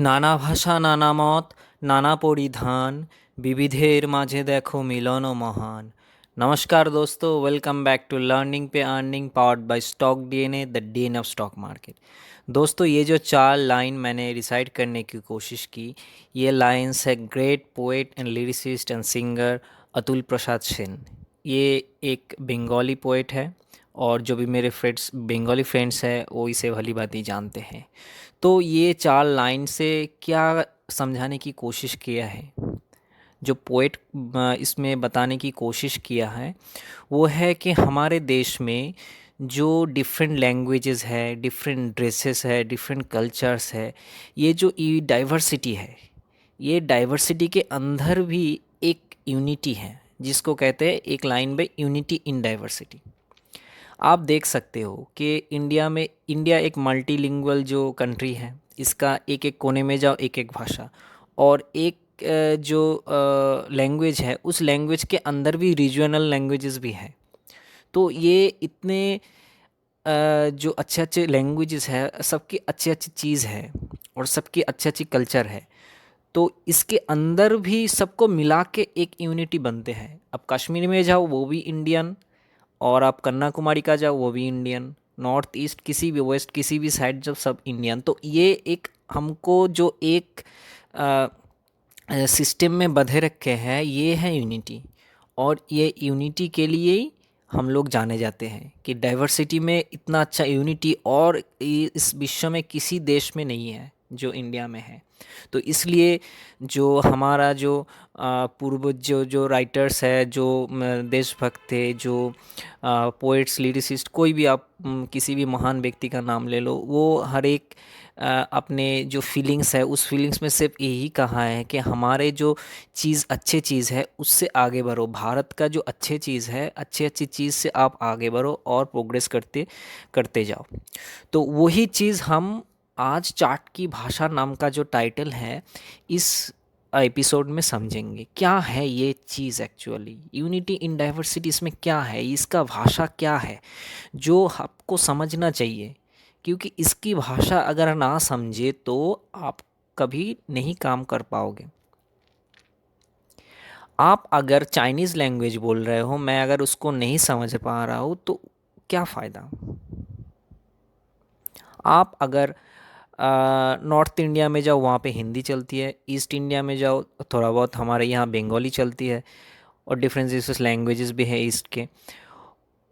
নানা ভাষা নানা মত নানা পরিধান विविधेर माझे देखो मिलन महान। नमस्कार दोस्तों, वेलकम बैक टू लर्निंग पे earning powered by stock DNA the DNA of stock market. दोस्तों, ये जो चार लाइन मैंने रिसाइट करने की कोशिश की, ये लाइन्स है great poet and lyricist and singer Atul Prasad Sen. ये एक बंगाली पोएट है और जो भी मेरे फ्रेंड्स बंगाली फ्रेंड्स हैं वो इसे भली भांति जानते हैं। तो ये चार लाइन से क्या समझाने की कोशिश किया है, जो पोएट इसमें बताने की कोशिश किया है वो है कि हमारे देश में जो डिफरेंट लैंग्वेजेस है, डिफरेंट ड्रेसेस है, डिफरेंट कल्चर्स है, ये जो डाइवर्सिटी है, ये डाइवर्सिटी के अंदर भी एक यूनिटी है, जिसको कहते हैं एक लाइन में यूनिटी इन डाइवर्सिटी। आप देख सकते हो कि इंडिया एक मल्टीलिंगुअल जो कंट्री है, इसका एक एक कोने में जाओ एक एक भाषा, और एक जो लैंग्वेज है उस लैंग्वेज के अंदर भी रीजनल लैंग्वेजेस भी है। तो ये इतने जो अच्छे अच्छे लैंग्वेजेस है, सबकी अच्छी अच्छी चीज़ है और सबकी अच्छी अच्छी कल्चर है। तो इसके अंदर भी सबको मिला के एक यूनिटी बनते हैं। अब कश्मीर में जाओ वो भी इंडियन, और आप कन्याकुमारी का जाओ वो भी इंडियन, नॉर्थ ईस्ट किसी भी, वेस्ट किसी भी साइड जब सब इंडियन। तो ये एक हमको जो एक सिस्टम में बंधे रखे हैं, ये है यूनिटी। और ये यूनिटी के लिए ही हम लोग जाने जाते हैं कि डाइवर्सिटी में इतना अच्छा यूनिटी और इस विश्व में किसी देश में नहीं है जो इंडिया में है। तो इसलिए जो हमारा जो पूर्वज जो राइटर्स है, जो देशभक्त थे, जो पोइट्स लिरिसिस्ट, कोई भी आप किसी भी महान व्यक्ति का नाम ले लो, वो हर एक अपने जो फीलिंग्स है उस फीलिंग्स में सिर्फ यही कहा है कि हमारे जो चीज़ अच्छे चीज़ है उससे आगे बढ़ो। भारत का जो अच्छे चीज़ है, अच्छी अच्छी चीज़ से आप आगे बढ़ो और प्रोग्रेस करते करते जाओ। तो वही चीज़ हम आज चार्ट की भाषा नाम का जो टाइटल है, इस एपिसोड में समझेंगे। क्या है ये चीज़ एक्चुअली, यूनिटी इन डाइवर्सिटी, इसमें क्या है, इसका भाषा क्या है जो आपको समझना चाहिए। क्योंकि इसकी भाषा अगर ना समझे तो आप कभी नहीं काम कर पाओगे। आप अगर चाइनीज़ लैंग्वेज बोल रहे हो, मैं अगर उसको नहीं समझ पा रहा हूँ तो क्या फ़ायदा। आप अगर नॉर्थ इंडिया में जाओ वहाँ पे हिंदी चलती है, ईस्ट इंडिया में जाओ थोड़ा बहुत हमारे यहाँ बंगाली चलती है, और डिफरेंसेस लैंग्वेजेस भी है ईस्ट के।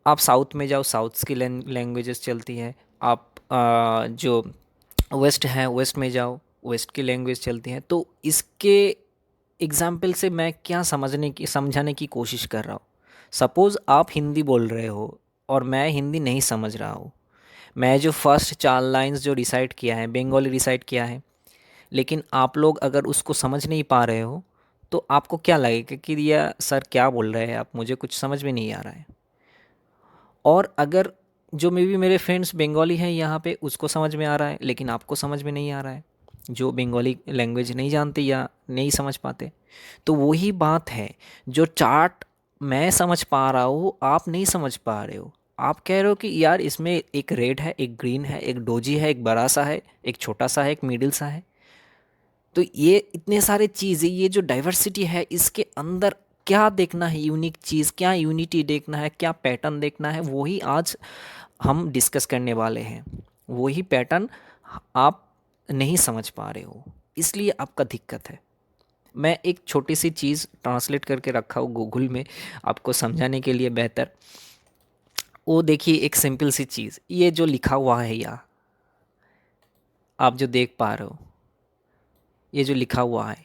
आप साउथ में जाओ, साउथ की लैंग्वेजेस चलती है। आप जो वेस्ट है, वेस्ट में जाओ, वेस्ट की लैंग्वेज चलती है। तो इसके एग्जाम्पल से मैं क्या समझाने की कोशिश कर रहा हूँ। सपोज़ आप हिंदी बोल रहे हो और मैं हिंदी नहीं समझ रहा हूँ। मैं जो फर्स्ट चार लाइंस जो रिसाइट किया है, बंगाली रिसाइट किया है, लेकिन आप लोग अगर उसको समझ नहीं पा रहे हो तो आपको क्या लगेगा कि यह सर क्या बोल रहे हैं आप, मुझे कुछ समझ में नहीं आ रहा है। और अगर जो मे भी मेरे फ्रेंड्स बंगाली हैं यहाँ पे, उसको समझ में आ रहा है लेकिन आपको समझ में नहीं आ रहा है, जो बंगाली लैंग्वेज नहीं जानते या नहीं समझ पाते। तो वही बात है, जो चार्ट मैं समझ पा रहा हूँ आप नहीं समझ पा रहे हो। आप कह रहे हो कि यार इसमें एक रेड है, एक ग्रीन है, एक डोजी है, एक बड़ा सा है, एक छोटा सा है, एक मिडिल सा है। तो ये इतने सारे चीज़ें, ये जो डाइवर्सिटी है, इसके अंदर क्या देखना है, यूनिक चीज़ क्या, यूनिटी देखना है, क्या पैटर्न देखना है, वही आज हम डिस्कस करने वाले हैं। वही पैटर्न आप नहीं समझ पा रहे हो, इसलिए आपका दिक्कत है। मैं एक छोटी सी चीज़ ट्रांसलेट करके रखा हूँ गूगल में आपको समझाने के लिए बेहतर। वो देखिए, एक सिंपल सी चीज़, ये जो लिखा हुआ है यहाँ आप जो देख पा रहे हो, ये जो लिखा हुआ है,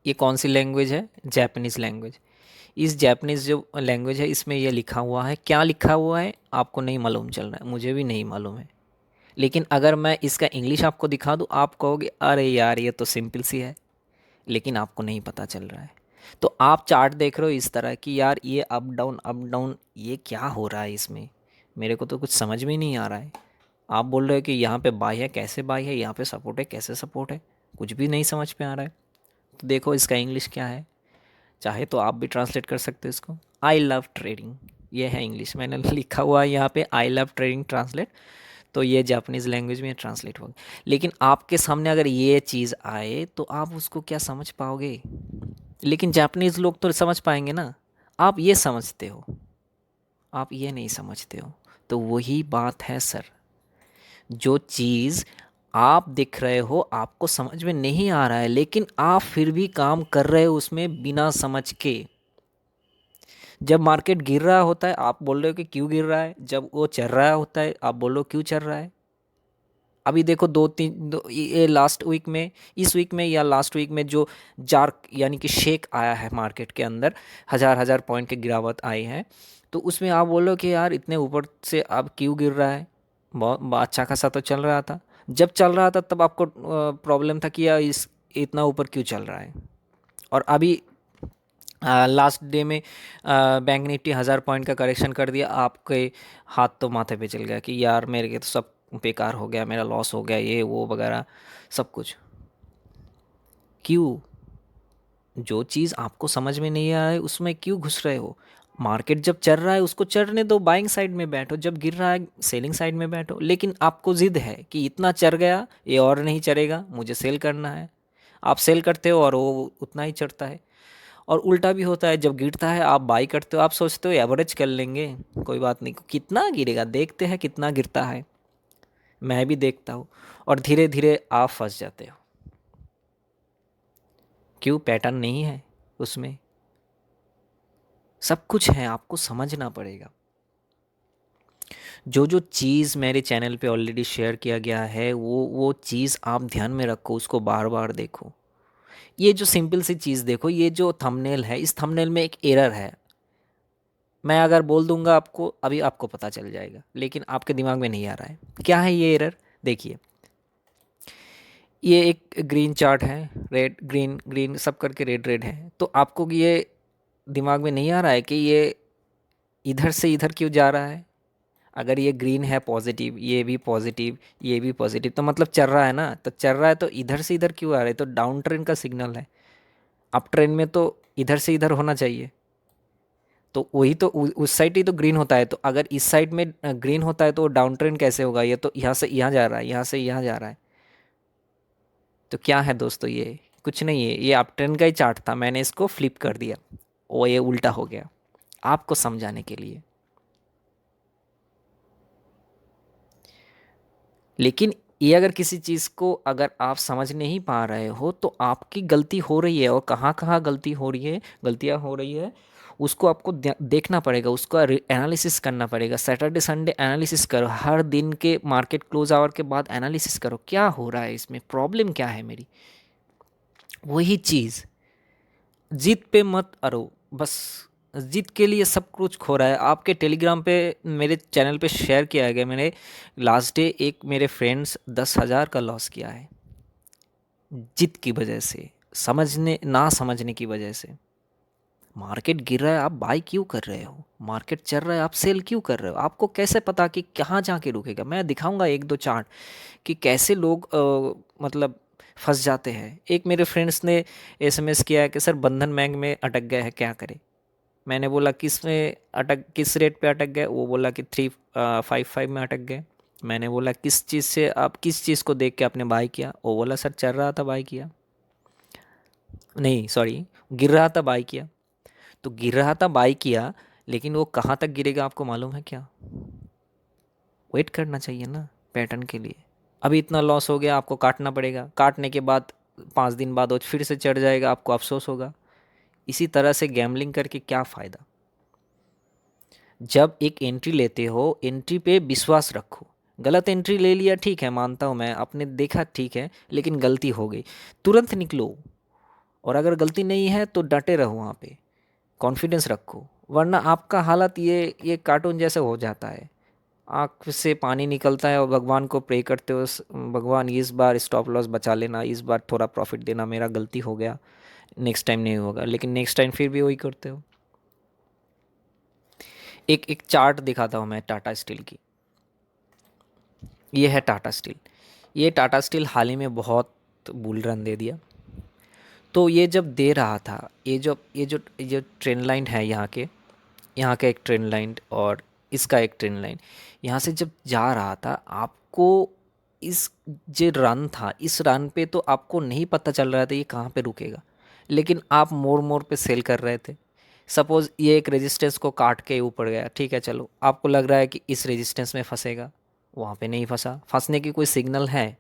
ये कौन सी लैंग्वेज है? Japanese language. इस जापानीज़ जो लैंग्वेज है इसमें ये लिखा हुआ है। क्या लिखा हुआ है आपको नहीं मालूम चल रहा है, मुझे भी नहीं मालूम है। लेकिन अगर मैं इसका इंग्लिश आपको दिखा दूँ, आप कहोगे अरे यार ये तो सिंपल सी है, लेकिन आपको नहीं पता चल रहा है। तो आप चार्ट देख रहे हो इस तरह कि यार ये अप डाउन, ये क्या हो रहा है इसमें, मेरे को तो कुछ समझ में ही नहीं आ रहा है। आप बोल रहे हो कि यहाँ पे बाय है, कैसे बाय है, यहाँ पे सपोर्ट है, कैसे सपोर्ट है, कुछ भी नहीं समझ में आ रहा है। तो देखो इसका इंग्लिश क्या है, चाहे तो आप भी ट्रांसलेट कर सकते हो इसको। आई लव ट्रेडिंग, ये है इंग्लिश, मैंने लिखा हुआ है यहाँ पे आई लव ट्रेडिंग ट्रांसलेट। तो ये जापानीज़ लैंग्वेज में ट्रांसलेट होगा। लेकिन आपके सामने अगर ये चीज़ आए तो आप उसको क्या समझ पाओगे? लेकिन जापानीज़ लोग तो समझ पाएंगे ना। आप ये समझते हो, आप ये नहीं समझते हो। तो वही बात है सर, जो चीज़ आप दिख रहे हो, आपको समझ में नहीं आ रहा है, लेकिन आप फिर भी काम कर रहे हो उसमें बिना समझ के। जब मार्केट गिर रहा होता है आप बोल रहे हो कि क्यों गिर रहा है, जब वो चल रहा होता है आप बोल रहे हो क्यों चल रहा है। अभी देखो ये लास्ट वीक में, इस वीक में या लास्ट वीक में जो जार्क यानी कि शेक आया है मार्केट के अंदर, हज़ार हज़ार पॉइंट की गिरावट आई है, तो उसमें आप बोलो कि यार इतने ऊपर से अब क्यों गिर रहा है, बहुत अच्छा खासा तो चल रहा था। जब चल रहा था तब आपको प्रॉब्लम था कि यार इस इतना ऊपर क्यों चल रहा है। और अभी लास्ट डे में बैंक निफ्टी 1000 पॉइंट का करेक्शन कर दिया, आपके हाथ तो माथे पे चल गया कि यार मेरे के तो सब बेकार हो गया, मेरा लॉस हो गया, ये वो वगैरह सब कुछ। क्यों? जो चीज़ आपको समझ में नहीं आ रहा है उसमें क्यों घुस रहे हो? मार्केट जब चल रहा है उसको चढ़ने दो, बाइंग साइड में बैठो, जब गिर रहा है सेलिंग साइड में बैठो। लेकिन आपको जिद है कि इतना चढ़ गया, ये और नहीं चढ़ेगा, मुझे सेल करना है। आप सेल करते हो और वो उतना ही चढ़ता है। और उल्टा भी होता है, जब गिरता है आप बाई करते हो, आप सोचते हो एवरेज कर लेंगे, कोई बात नहीं, कितना गिरेगा देखते हैं कितना गिरता है। मैं भी देखता हूँ, और धीरे धीरे आप फंस जाते हो। क्यों? पैटर्न नहीं है उसमें, सब कुछ है, आपको समझना पड़ेगा। जो जो चीज़ मेरे चैनल पे ऑलरेडी शेयर किया गया है वो चीज़ आप ध्यान में रखो, उसको बार बार देखो। ये जो सिंपल सी चीज़ देखो, ये जो थंबनेल है, इस थंबनेल में एक एरर है। मैं अगर बोल दूंगा आपको, अभी आपको पता चल जाएगा, लेकिन आपके दिमाग में नहीं आ रहा है क्या है ये एरर। देखिए, ये एक ग्रीन चार्ट है, रेड ग्रीन ग्रीन सब करके रेड रेड है, तो आपको ये दिमाग में नहीं आ रहा है कि ये इधर से इधर क्यों जा रहा है। अगर ये ग्रीन है पॉजिटिव, ये भी पॉजिटिव, ये भी पॉजिटिव, तो मतलब चल रहा है ना, तो चल रहा है तो इधर से इधर क्यों आ रहा है, तो डाउन ट्रेंड का सिग्नल है। अप ट्रेंड में तो इधर से इधर होना चाहिए, तो वही तो उस साइड ही तो ग्रीन होता है, तो अगर इस साइड में ग्रीन होता है तो डाउन ट्रेंड कैसे होगा, ये तो यहाँ से यहाँ जा रहा है, यहाँ से यहाँ जा रहा है। तो क्या है दोस्तों, ये कुछ नहीं है, ये अप ट्रेंड का ही चार्ट था, मैंने इसको फ्लिप कर दिया, वो ये उल्टा हो गया आपको समझाने के लिए। लेकिन ये अगर किसी चीज़ को अगर आप समझ नहीं पा रहे हो तो आपकी गलती हो रही है, और कहाँ कहाँ गलती हो रही है, गलतियाँ हो रही है, उसको आपको देखना पड़ेगा, उसको एनालिसिस करना पड़ेगा। सैटरडे संडे एनालिसिस करो, हर दिन के मार्केट क्लोज आवर के बाद एनालिसिस करो, क्या हो रहा है इसमें, प्रॉब्लम क्या है मेरी। वही चीज़, जीत पे मत अड़ो बस। जीत के लिए सब कुछ खो रहा है। आपके टेलीग्राम पे मेरे चैनल पे शेयर किया गया, मैंने लास्ट डे एक मेरे फ्रेंड्स 10,000 का लॉस किया है जीत की वजह से, समझने ना समझने की वजह से। मार्केट गिर रहा है आप बाई क्यों कर रहे हो, मार्केट चल रहा है आप सेल क्यों कर रहे हो। आपको कैसे पता कि कहाँ जाके रुकेगा। मैं दिखाऊंगा एक दो चार्ट कि कैसे लोग मतलब फंस जाते हैं। एक मेरे फ्रेंड्स ने एसएमएस किया है कि सर बंधन बैंक में अटक गए हैं, क्या करें। मैंने बोला किस में अटक, किस रेट पे अटक गए। वो बोला कि 355 में अटक गए। मैंने बोला किस चीज़ से, आप किस चीज़ को देख के आपने बाई किया। वो बोला सर चल रहा था बाई किया, नहीं सॉरी गिर रहा था बाई किया। तो गिर रहा था बाई किया, लेकिन वो कहाँ तक गिरेगा आपको मालूम है क्या। वेट करना चाहिए ना पैटर्न के लिए। अभी इतना लॉस हो गया, आपको काटना पड़ेगा, काटने के बाद 5 दिन बाद वो फिर से चढ़ जाएगा, आपको अफसोस होगा। इसी तरह से गैम्बलिंग करके क्या फ़ायदा। जब एक एंट्री लेते हो, एंट्री पे विश्वास रखो। गलत एंट्री ले लिया ठीक है, मानता हूँ मैं, आपने देखा ठीक है, लेकिन गलती हो गई, तुरंत निकलो। और अगर गलती नहीं है तो डटे रहो वहाँ पे, कॉन्फिडेंस रखो, वरना आपका हालत ये कार्टून जैसे हो जाता है। आँख से पानी निकलता है और भगवान को प्रे करते हो, भगवान इस बार स्टॉप लॉस बचा लेना, इस बार थोड़ा प्रॉफिट देना, मेरा गलती हो गया, नेक्स्ट टाइम नहीं होगा। लेकिन नेक्स्ट टाइम फिर भी वही करते हो। एक एक चार्ट दिखाता हूँ मैं टाटा स्टील की। ये है टाटा स्टील। ये टाटा स्टील हाल ही में बहुत बुल रन दे दिया। तो ये जब दे रहा था, ये जो ट्रेंड लाइन है यहाँ का एक ट्रेंड लाइन और इसका एक ट्रेंड लाइन, यहाँ से जब जा रहा था, आप आपको इस जो रन था, इस रन पे तो आपको नहीं पता चल रहा था ये कहाँ पे रुकेगा, लेकिन आप मोड़ मोड़ पे सेल कर रहे थे। सपोज़ ये एक रेजिस्टेंस को काट के ऊपर गया, ठीक है, चलो आपको लग रहा है कि इस रेजिस्टेंस में फंसेगा, वहाँ पे नहीं फंसा। फंसने की कोई सिग्नल है?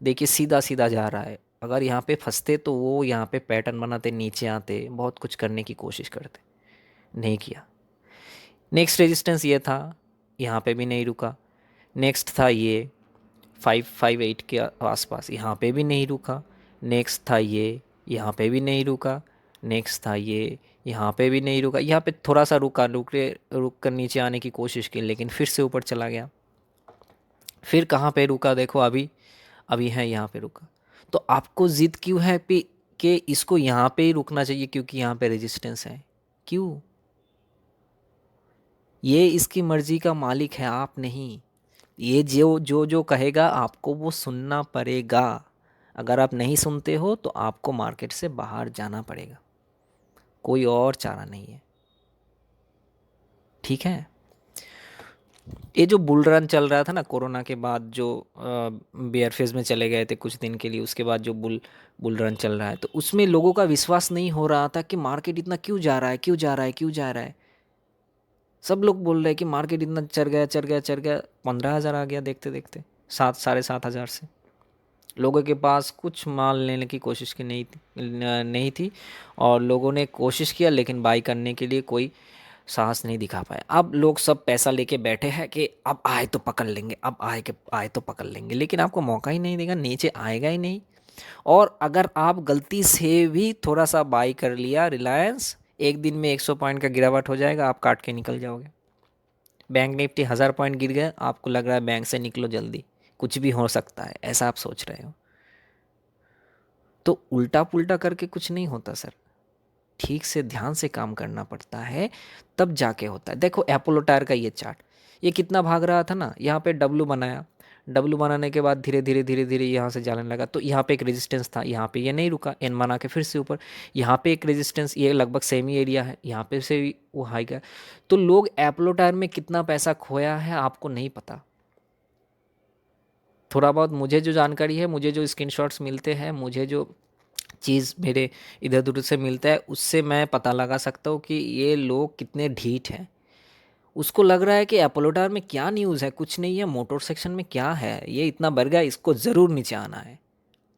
देखिए सीधा सीधा जा रहा है। अगर यहाँ पे फंसते तो वो यहाँ पे पैटर्न बनाते, नीचे आते, बहुत कुछ करने की कोशिश करते, नहीं किया। नेक्स्ट रेजिस्टेंस ये था, यहाँ पे भी नहीं रुका। नेक्स्ट था ये 558 के आसपास, यहाँ पे भी नहीं रुका। नेक्स्ट था ये, यहाँ पे भी नहीं रुका। नेक्स्ट था ये, यहाँ पे भी नहीं रुका। यहाँ पे थोड़ा सा रुक कर नीचे आने की कोशिश की, लेकिन फिर से ऊपर चला गया। फिर कहाँ पे रुका देखो, अभी अभी है यहाँ पे रुका। तो आपको ज़िद क्यों है कि इसको यहाँ पे ही रुकना चाहिए क्योंकि यहाँ पे रेजिस्टेंस है? क्यों? ये इसकी मर्जी का मालिक है, आप नहीं। ये जो जो जो कहेगा आपको वो सुनना पड़ेगा। अगर आप नहीं सुनते हो तो आपको मार्केट से बाहर जाना पड़ेगा, कोई और चारा नहीं है। ठीक है। ये जो बुल रन चल रहा था ना कोरोना के बाद, जो बेयर फेज में चले गए थे कुछ दिन के लिए, उसके बाद जो बुल रन चल रहा है, तो उसमें लोगों का विश्वास नहीं हो रहा था कि मार्केट इतना क्यों जा रहा है, क्यों जा रहा है, क्यों जा रहा है। सब लोग बोल रहे हैं कि मार्केट इतना चढ़ गया, चढ़ गया, चढ़ गया। 15,000 आ गया देखते देखते, 7 साढ़े 7 हज़ार से। लोगों के पास कुछ माल लेने की कोशिश की नहीं थी, और लोगों ने कोशिश किया लेकिन बाई करने के लिए कोई साहस नहीं दिखा पाए। अब लोग सब पैसा लेके बैठे हैं कि अब आए तो पकड़ लेंगे, अब आए तो पकड़ लेंगे, लेकिन आपको मौका ही नहीं देगा, नीचे आएगा ही नहीं। और अगर आप गलती से भी थोड़ा सा बाई कर लिया रिलायंस, एक दिन में 100 पॉइंट का गिरावट हो जाएगा, आप काट के निकल जाओगे। बैंक निफ्टी 1000 पॉइंट गिर गया, आपको लग रहा है बैंक से निकलो जल्दी, कुछ भी हो सकता है, ऐसा आप सोच रहे हो। तो उल्टा पुल्टा करके कुछ नहीं होता सर, ठीक से ध्यान से काम करना पड़ता है, तब जाके होता है। देखो एपोलो टायर का ये चार्ट, ये कितना भाग रहा था ना, यहाँ पे डब्लू बनाया, डब्लू बनाने के बाद धीरे धीरे धीरे धीरे यहाँ से जाने लगा। तो यहाँ पे एक रेजिस्टेंस था, यहाँ पे ये नहीं रुका, एन बना के फिर से ऊपर। यहाँ पे एक रेजिस्टेंस, ये लगभग सेम ही एरिया है, यहाँ पे से भी वो हाई गया। तो लोग एपोलो टायर में कितना पैसा खोया है आपको नहीं पता। थोड़ा बहुत मुझे जो जानकारी है, मुझे जो स्क्रीनशॉट्स मिलते हैं, मुझे जो चीज़ मेरे इधर उधर से मिलता है, उससे मैं पता लगा सकता हूँ कि ये लोग कितने ढीठ हैं। उसको लग रहा है कि अपोलो टावर में क्या न्यूज़ है, कुछ नहीं है, मोटर सेक्शन में क्या है, ये इतना बढ़ गया, इसको ज़रूर नीचे आना है,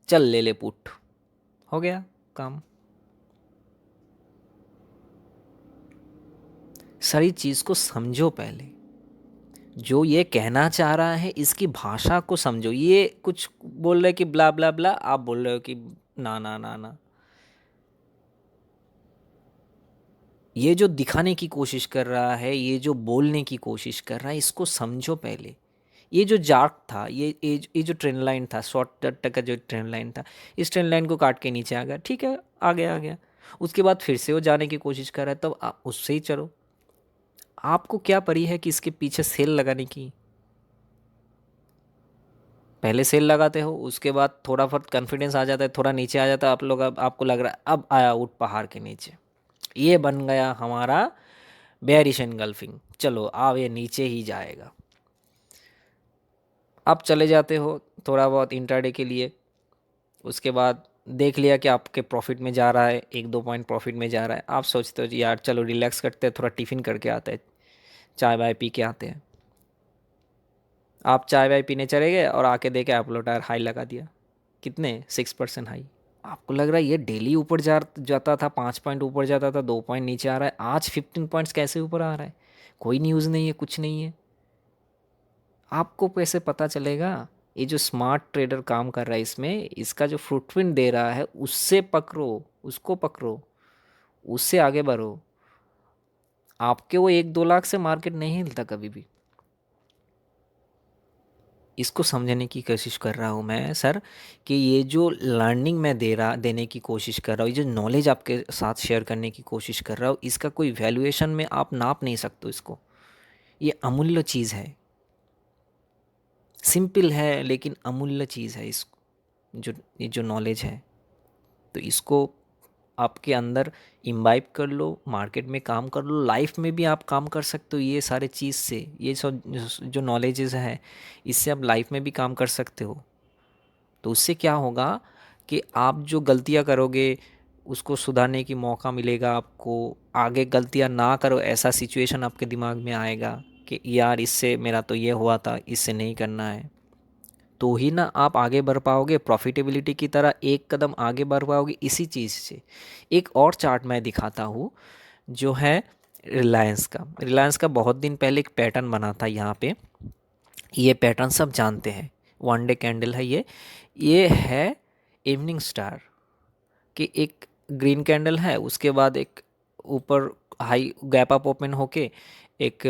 चल ले ले पुट, हो गया काम। सारी चीज़ को समझो पहले, जो ये कहना चाह रहा है इसकी भाषा को समझो। ये कुछ बोल रहे कि ब्ला ब्ला ब्ला, आप बोल रहे हो कि ना ना ना ना। ये जो दिखाने की कोशिश कर रहा है, ये जो बोलने की कोशिश कर रहा है, इसको समझो पहले। ये जो जार्क था, ये जो ट्रेंड लाइन था, शॉर्ट टर्म का जो ट्रेंड लाइन था, इस ट्रेंड लाइन को काट के नीचे आ गया, ठीक है, आ गया आ गया। उसके बाद फिर से वो जाने की कोशिश कर रहा है, तब आप उससे ही चलो। आपको क्या पड़ी है कि इसके पीछे सेल लगाने की? पहले सेल लगाते हो, उसके बाद थोड़ा बहुत कॉन्फिडेंस आ जाता है, थोड़ा नीचे आ जाता है, आप लोग अब आपको लग रहा है अब आया ऊट पहाड़ के नीचे, ये बन गया हमारा बेयरिश एनगल्फिंग, चलो अब ये नीचे ही जाएगा। आप चले जाते हो थोड़ा बहुत इंट्राडे के लिए, उसके बाद देख लिया कि आपके प्रॉफिट में जा रहा है, 1-2 पॉइंट प्रॉफिट में जा रहा है, आप सोचते हो यार चलो रिलैक्स करते हैं, थोड़ा टिफ़िन करके आते हैं, चाय वाय पी के आते हैं। आप चाय वाय पीने चले गए और आके देखे एपोलो टायर हाई लगा दिया, कितने 6% हाई। आपको लग रहा है ये डेली ऊपर जाता था, 5 पॉइंट ऊपर जाता था, 2 पॉइंट नीचे आ रहा है, आज 15 पॉइंट्स कैसे ऊपर आ रहा है? कोई न्यूज़ नहीं है, कुछ नहीं है। आपको कैसे पता चलेगा? ये जो स्मार्ट ट्रेडर काम कर रहा है इसमें, इसका जो फुटप्रिंट दे रहा है उससे पकड़ो, उसको पकड़ो, उससे आगे बढ़ो। आपके वो 1-2 लाख से मार्केट नहीं हिलता कभी भी। इसको समझने की कोशिश कर रहा हूँ मैं सर, कि ये जो लर्निंग मैं देने की कोशिश कर रहा हूँ, ये जो नॉलेज आपके साथ शेयर करने की कोशिश कर रहा हूँ, इसका कोई वैल्यूएशन में आप नाप नहीं सकते इसको। ये अमूल्य चीज़ है, सिंपल है लेकिन अमूल्य चीज़ है। इस जो ये जो नॉलेज है, तो इसको आपके अंदर इम्बाइब कर लो, मार्केट में काम कर लो, लाइफ में भी आप काम कर सकते हो ये सारे चीज़ से। ये सब जो नॉलेजेस हैं इससे आप लाइफ में भी काम कर सकते हो। तो उससे क्या होगा कि आप जो गलतियां करोगे उसको सुधारने की मौका मिलेगा आपको, आगे गलतियां ना करो ऐसा सिचुएशन आपके दिमाग में आएगा कि यार इससे मेरा तो ये हुआ था, इससे नहीं करना है। तो ही ना आप आगे बढ़ पाओगे प्रॉफिटेबिलिटी की तरह, एक कदम आगे बढ़ पाओगे इसी चीज़ से। एक और चार्ट मैं दिखाता हूँ जो है रिलायंस का बहुत दिन पहले एक पैटर्न बना था यहाँ पे। ये पैटर्न सब जानते हैं, वन डे कैंडल है ये है इवनिंग स्टार कि एक ग्रीन कैंडल है, उसके बाद एक ऊपर हाई गैप अप ओपन होके एक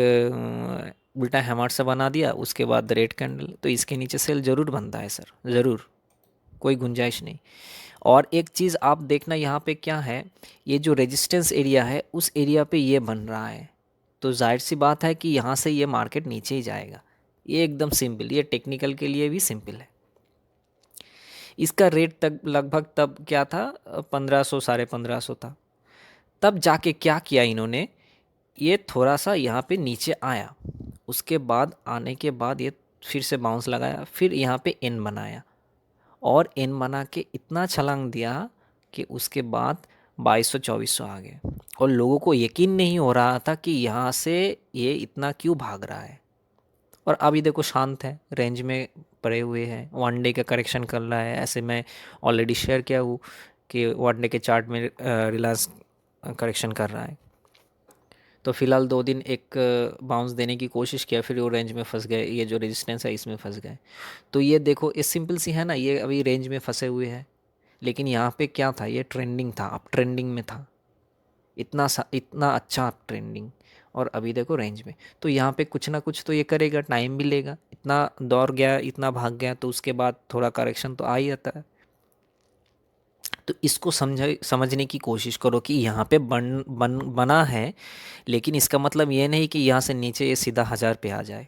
उल्टा हैमर सा बना दिया, उसके बाद रेड कैंडल। तो इसके नीचे सेल ज़रूर बनता है सर, ज़रूर, कोई गुंजाइश नहीं। और एक चीज़ आप देखना यहाँ पे क्या है, ये जो रेजिस्टेंस एरिया है उस एरिया पे ये बन रहा है, तो जाहिर सी बात है कि यहाँ से ये मार्केट नीचे ही जाएगा। ये एकदम सिंपल, ये टेक्निकल के लिए भी सिंपल है। इसका रेट तक लगभग तब क्या था, 1500 1550 था। तब जाके क्या किया इन्होंने, ये थोड़ा सा यहाँ पे नीचे आया, उसके बाद आने के बाद ये फिर से बाउंस लगाया, फिर यहाँ पे एन बनाया और एन बना के इतना छलांग दिया कि उसके बाद 2200 2400 आ गए। और लोगों को यकीन नहीं हो रहा था कि यहाँ से ये इतना क्यों भाग रहा है। और अभी देखो शांत है, रेंज में पड़े हुए हैं, वन डे का करेक्शन कर रहा है। ऐसे मैं ऑलरेडी शेयर किया हूँ कि वन डे के चार्ट में रिलायंस करेक्शन कर रहा है। तो फिलहाल 2 दिन एक बाउंस देने की कोशिश किया, फिर वो रेंज में फंस गए, ये जो रेजिस्टेंस है इसमें फंस गए। तो ये देखो ये सिंपल सी है ना, ये अभी रेंज में फंसे हुए हैं, लेकिन यहाँ पे क्या था, ये ट्रेंडिंग था, अब ट्रेंडिंग में था, इतना अच्छा अप ट्रेंडिंग, और अभी देखो रेंज में। तो यहाँ पे कुछ ना कुछ तो ये करेगा, टाइम भी लेगा, इतना दौड़ गया, इतना भाग गया, तो उसके बाद थोड़ा करेक्शन तो आ ही जाता है। तो इसको समझने की कोशिश करो कि यहाँ पे बना है, लेकिन इसका मतलब ये नहीं कि यहाँ से नीचे ये सीधा 1000 पे आ जाए।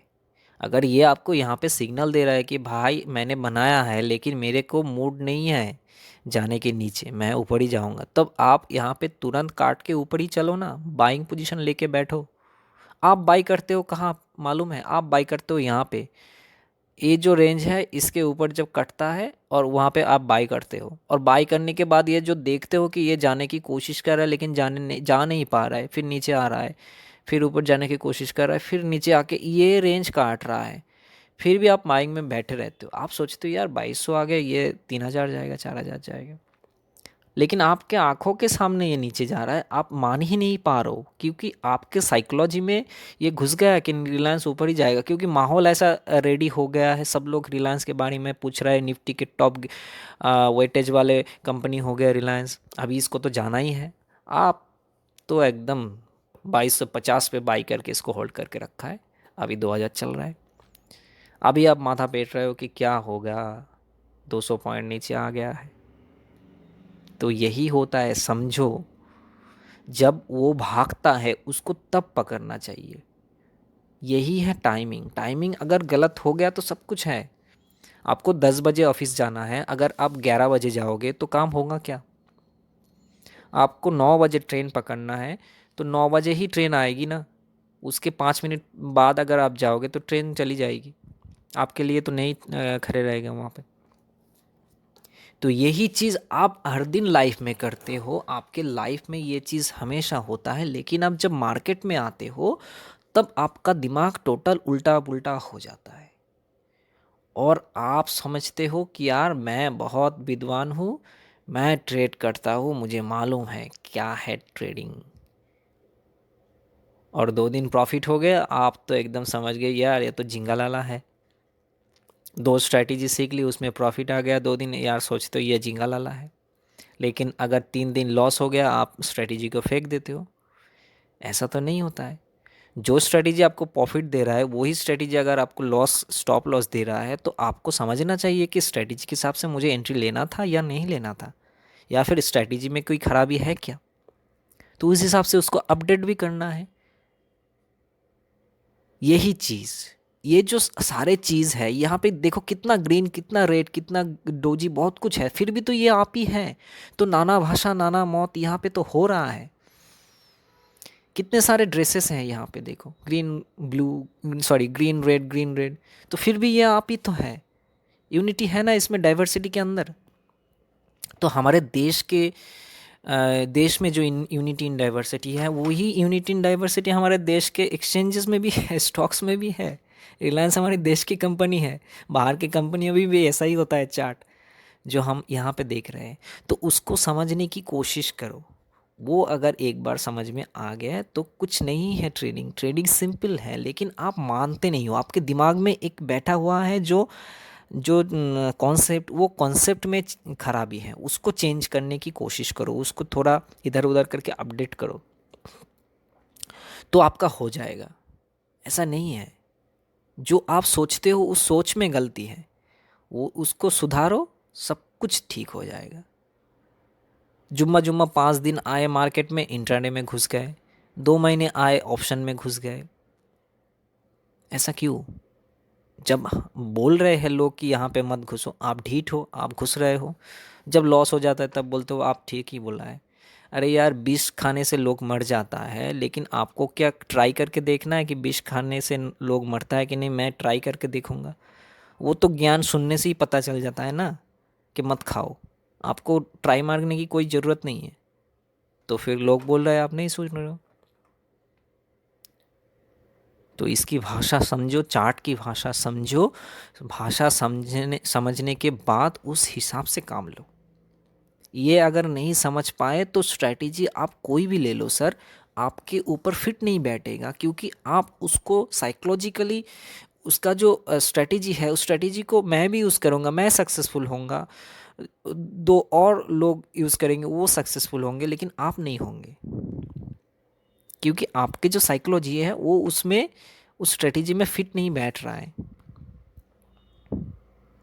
अगर ये आपको यहाँ पे सिग्नल दे रहा है कि भाई मैंने बनाया है लेकिन मेरे को मूड नहीं है जाने के नीचे, मैं ऊपर ही जाऊँगा, तब आप यहाँ पे तुरंत काट के ऊपर ही चलो ना, बाइंग पोजीशन लेके बैठो। आप बाई करते हो कहाँ मालूम है, आप बाई करते हो यहाँ पे, ये जो रेंज है इसके ऊपर जब कटता है और वहाँ पे आप बाई करते हो, और बाई करने के बाद ये जो देखते हो कि ये जाने की कोशिश कर रहा है लेकिन जा नहीं पा रहा है, फिर नीचे आ रहा है, फिर ऊपर जाने की कोशिश कर रहा है, फिर नीचे आके ये रेंज काट रहा है, फिर भी आप बाइंग में बैठे रहते हो। आप सोचते हो यार 2200 आ गया, ये 3000 जाएगा, 4000 जाएगा, लेकिन आपके आंखों के सामने ये नीचे जा रहा है, आप मान ही नहीं पा रहे हो, क्योंकि आपके साइकोलॉजी में ये घुस गया है कि रिलायंस ऊपर ही जाएगा, क्योंकि माहौल ऐसा रेडी हो गया है, सब लोग रिलायंस के बारे में पूछ रहे हैं, निफ्टी के टॉप वेटेज वाले कंपनी हो गया रिलायंस, अभी इसको तो जाना ही है। आप तो एकदम 2250 पे बाई करके इसको होल्ड करके रखा है, अभी 2000 चल रहा है, अभी आप माथा पेट रहे हो कि क्या होगा, 200 पॉइंट नीचे आ गया है। तो यही होता है, समझो, जब वो भागता है उसको तब पकड़ना चाहिए। यही है टाइमिंग, टाइमिंग अगर गलत हो गया तो सब कुछ है। आपको 10 बजे ऑफिस जाना है, अगर आप 11 बजे जाओगे तो काम होगा क्या। आपको 9 बजे ट्रेन पकड़ना है तो 9 बजे ही ट्रेन आएगी ना, उसके 5 मिनट बाद अगर आप जाओगे तो ट्रेन चली जाएगी, आपके लिए तो नहीं खड़े रहेगा वहाँ पे। तो यही चीज़ आप हर दिन लाइफ में करते हो, आपके लाइफ में ये चीज़ हमेशा होता है, लेकिन आप जब मार्केट में आते हो तब आपका दिमाग टोटल उल्टा पुल्टा हो जाता है, और आप समझते हो कि यार मैं बहुत विद्वान हूँ, मैं ट्रेड करता हूँ, मुझे मालूम है क्या है ट्रेडिंग, और 2 दिन प्रॉफिट हो गया, आप तो एकदम समझ गए यार ये तो झिंगा लाला है। 2 स्ट्रैटेजी सीख ली, उसमें प्रॉफिट आ गया 2 दिन, यार सोचते हो ये झिंगा लाला है। लेकिन अगर 3 दिन लॉस हो गया, आप स्ट्रैटेजी को फेंक देते हो। ऐसा तो नहीं होता है। जो स्ट्रैटेजी आपको प्रॉफिट दे रहा है वही स्ट्रैटेजी अगर आपको लॉस, स्टॉप लॉस दे रहा है, तो आपको समझना चाहिए कि स्ट्रैटेजी के हिसाब से मुझे एंट्री लेना था या नहीं लेना था, या फिर स्ट्रैटेजी में कोई खराबी है क्या, तो उस हिसाब से उसको अपडेट भी करना है। यही चीज़ ये जो सारे चीज़ है यहाँ पे देखो, कितना ग्रीन, कितना रेड, कितना डोजी, बहुत कुछ है, फिर भी तो ये आप ही है। तो नाना भाषा नाना मौत यहाँ पे तो हो रहा है। कितने सारे ड्रेसेस हैं यहाँ पे देखो, green blue, sorry green red, green red, तो फिर भी ये आप ही तो है। यूनिटी है ना इसमें, डाइवर्सिटी के अंदर। तो हमारे देश में जो यूनिटी इन डाइवर्सिटी है, वही यूनिटी इन डाइवर्सिटी हमारे देश के एक्सचेंजेस में भी है, स्टॉक्स में भी है। रिलायंस हमारे देश की कंपनी है, बाहर की कंपनियों में भी ऐसा ही होता है चार्ट जो हम यहाँ पे देख रहे हैं। तो उसको समझने की कोशिश करो। वो अगर एक बार समझ में आ गया है तो कुछ नहीं है ट्रेडिंग। ट्रेडिंग सिंपल है, लेकिन आप मानते नहीं हो। आपके दिमाग में एक बैठा हुआ है जो जो कॉन्सेप्ट, वो कॉन्सेप्ट में खराबी है, उसको चेंज करने की कोशिश करो, उसको थोड़ा इधर उधर करके अपडेट करो, तो आपका हो जाएगा। ऐसा नहीं है, जो आप सोचते हो उस सोच में गलती है, वो उसको सुधारो, सब कुछ ठीक हो जाएगा। जुम्मा जुम्मा 5 दिन आए मार्केट में, इंट्राडे में घुस गए, 2 महीने आए ऑप्शन में घुस गए। ऐसा क्यों? जब बोल रहे हैं लोग कि यहाँ पे मत घुसो, आप ढीठ हो, आप घुस रहे हो। जब लॉस हो जाता है तब बोलते हो आप ठीक ही बोला है। अरे यार, विष खाने से लोग मर जाता है, लेकिन आपको क्या ट्राई करके देखना है कि विष खाने से लोग मरता है कि नहीं? मैं ट्राई करके देखूंगा। वो तो ज्ञान सुनने से ही पता चल जाता है ना कि मत खाओ। आपको ट्राई मारने की कोई ज़रूरत नहीं है। तो फिर लोग बोल रहे हैं आप नहीं सुन रहे हो। तो इसकी भाषा समझो, चार्ट की भाषा समझो। भाषा समझने के बाद उस हिसाब से काम लो। ये अगर नहीं समझ पाए तो स्ट्रैटेजी आप कोई भी ले लो सर, आपके ऊपर फिट नहीं बैठेगा, क्योंकि आप उसको साइकोलॉजिकली, उसका जो स्ट्रैटेजी है, उस स्ट्रैटेजी को मैं भी यूज़ करूँगा, मैं सक्सेसफुल होऊंगा, 2 और लोग यूज़ करेंगे, वो सक्सेसफुल होंगे, लेकिन आप नहीं होंगे। क्योंकि आपके जो साइकोलॉजी है वो उसमें, उस स्ट्रेटेजी में फिट नहीं बैठ रहा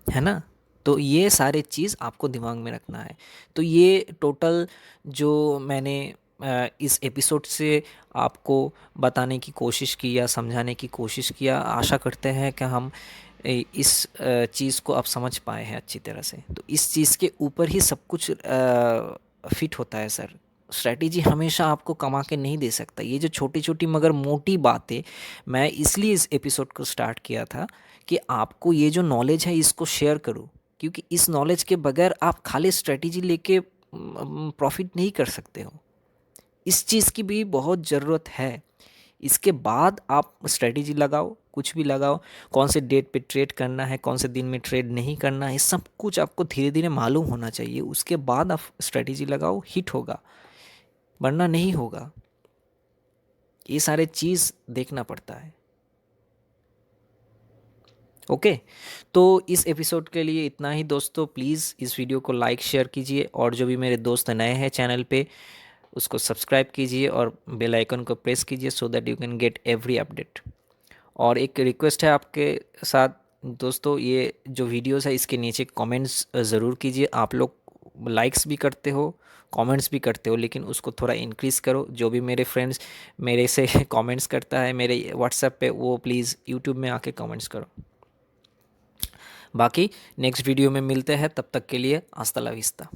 है ना? तो ये सारे चीज़ आपको दिमाग में रखना है। तो ये टोटल जो मैंने इस एपिसोड से आपको बताने की कोशिश की या समझाने की कोशिश किया, आशा करते हैं कि हम इस चीज़ को आप समझ पाए हैं अच्छी तरह से। तो इस चीज़ के ऊपर ही सब कुछ फिट होता है सर। स्ट्रैटेजी हमेशा आपको कमा के नहीं दे सकता। ये जो छोटी छोटी मगर मोटी बातें, मैं इसलिए इस एपिसोड को स्टार्ट किया था कि आपको ये जो नॉलेज है इसको शेयर करूं, क्योंकि इस नॉलेज के बगैर आप खाली स्ट्रैटेजी लेके प्रॉफिट नहीं कर सकते हो। इस चीज़ की भी बहुत ज़रूरत है। इसके बाद आप स्ट्रैटेजी लगाओ, कुछ भी लगाओ, कौन से डेट पे ट्रेड करना है, कौन से दिन में ट्रेड नहीं करना है, सब कुछ आपको धीरे धीरे मालूम होना चाहिए। उसके बाद आप स्ट्रैटेजी लगाओ, हिट होगा, वरना नहीं होगा। ये सारे चीज़ देखना पड़ता है। ओके, तो इस एपिसोड के लिए इतना ही दोस्तों। प्लीज़ इस वीडियो को लाइक शेयर कीजिए, और जो भी मेरे दोस्त नए हैं चैनल पे, उसको सब्सक्राइब कीजिए और बेल आइकन को प्रेस कीजिए, so that you can get every update. और एक रिक्वेस्ट है आपके साथ दोस्तों, ये जो वीडियोस है इसके नीचे कमेंट्स ज़रूर कीजिए। आप लोग लाइक्स भी करते हो, कमेंट्स भी करते हो, लेकिन उसको थोड़ा इंक्रीज़ करो। जो भी मेरे फ्रेंड्स मेरे से कमेंट्स करता है मेरे व्हाट्सएप पे, वो प्लीज़ यूट्यूब में आके कमेंट्स करो। बाकी नेक्स्ट वीडियो में मिलते हैं, तब तक के लिए हasta la vista।